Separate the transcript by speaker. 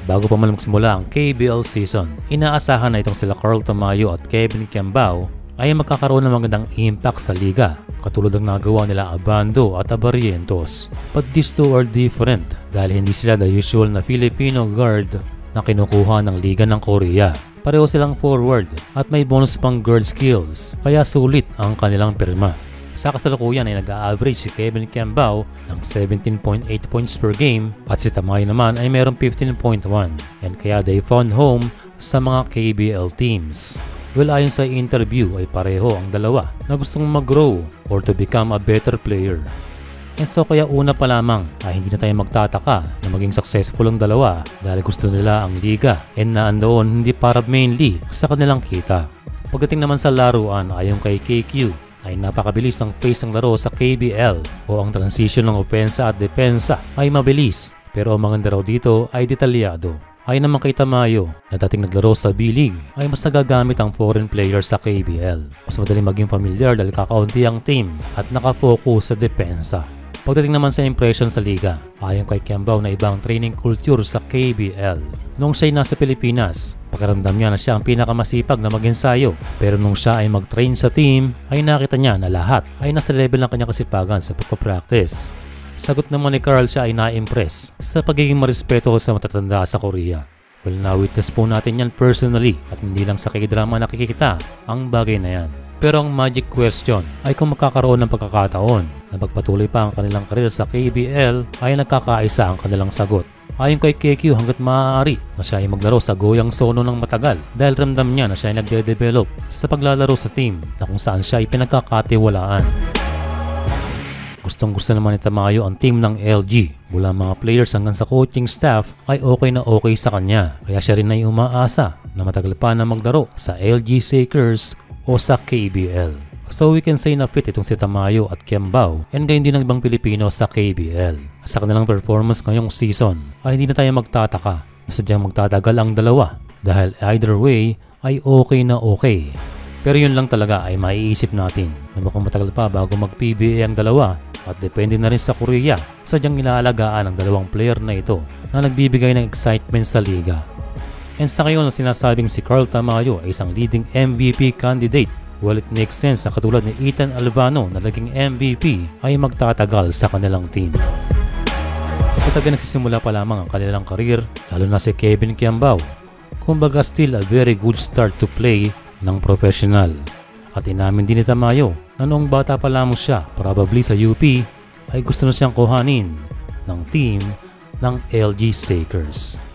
Speaker 1: Bago pa man magsimula ang KBL season, inaasahan na itong sila Carl Tamayo at Kevin Kiambao ay magkakaroon ng magandang impact sa liga, katulad ng nagawa nila Abando at Abarrientos. But these two are different dahil hindi sila the usual na Filipino guard na kinukuha ng liga ng Korea. Pareho silang forward at may bonus pang guard skills, kaya sulit ang kanilang pirma. Sa kasalukuyan ay nag-a-average si Kevin Kiambao ng 17.8 points per game at si Tamayo naman ay mayroong 15.1, and kaya they found home sa mga KBL teams. Well, ayon sa interview ay pareho ang dalawa na gustong mag-grow or to become a better player. And so kaya una pa lamang ay hindi na tayo magtataka na maging successful ang dalawa dahil gusto nila ang liga and naandoon hindi para mainly sa kanilang kita. Pagdating naman sa laruan, ayon kay KQ, ay napakabilis ang phase ng laro sa KBL o ang transition ng opensa at depensa ay mabilis, pero ang maganda raw dito ay detalyado. Ayon naman kay Tamayo na dating naglaro sa B-League ay mas nagagamit ang foreign players sa KBL. Mas madaling maging familiar dahil kakaunti ang team at nakafocus sa depensa. Pagdating naman sa impression sa liga, ayon kay Kiambao na ibang training culture sa KBL. Nung siya'y nasa Pilipinas, pakiramdam niya na siya ang pinakamasipag na mag-ensayo. Pero nung siya ay mag-train sa team, ay nakita niya na lahat ay nasa level ng kanyang kasipagan sa pagpapractice. Sagot naman ni Carl, siya ay na-impress sa pagiging marespeto sa matatanda sa Korea. Well, na-witness po natin yan personally at hindi lang sa K-drama nakikita ang bagay na yan. Pero ang magic question ay kung magkakaroon ng pagkakataon na magpatuloy pa ang kanilang karir sa KBL ay nagkakaisa ang kanilang sagot. Ayon kay KQ, hanggat maaari na siya ay maglaro sa Goyang Sono ng matagal dahil ramdam niya na siya ay nagde-develop sa paglalaro sa team na kung saan siya ay pinagkakatiwalaan. Gustong-gusto naman ni Tamayo ang team ng LG. Mula mga players hanggang sa coaching staff ay okay na okay sa kanya. Kaya siya rin ay umaasa na matagal pa na maglaro sa LG Sakers o sa KBL. So we can say na fit itong si Tamayo at Kiambao and gayon din ng ibang Pilipino sa KBL. Sa kanilang performance ngayong season ay hindi na tayo magtataka na sadyang magtatagal ang dalawa dahil either way ay okay na okay. Pero yun lang talaga ay maiisip natin na mukhang matagal pa bago mag-PBA ang dalawa at depende na rin sa Korea. Sadyang ilaalagaan ang dalawang player na ito na nagbibigay ng excitement sa liga. And sa ngayon, sinasabing si Carl Tamayo ay isang leading MVP candidate. Well, it makes sense na katulad ni Ethan Albano na naging MVP ay magtatagal sa kanilang team. Kataga nagsisimula pa lamang ang kanilang karir, lalo na si Kevin Kiambao. Kumbaga still a very good start to play ng professional. At inamin din ni Tamayo na noong bata pa lamang siya, probably sa UP, ay gusto na siyang kuhanin ng team ng LG Sakers.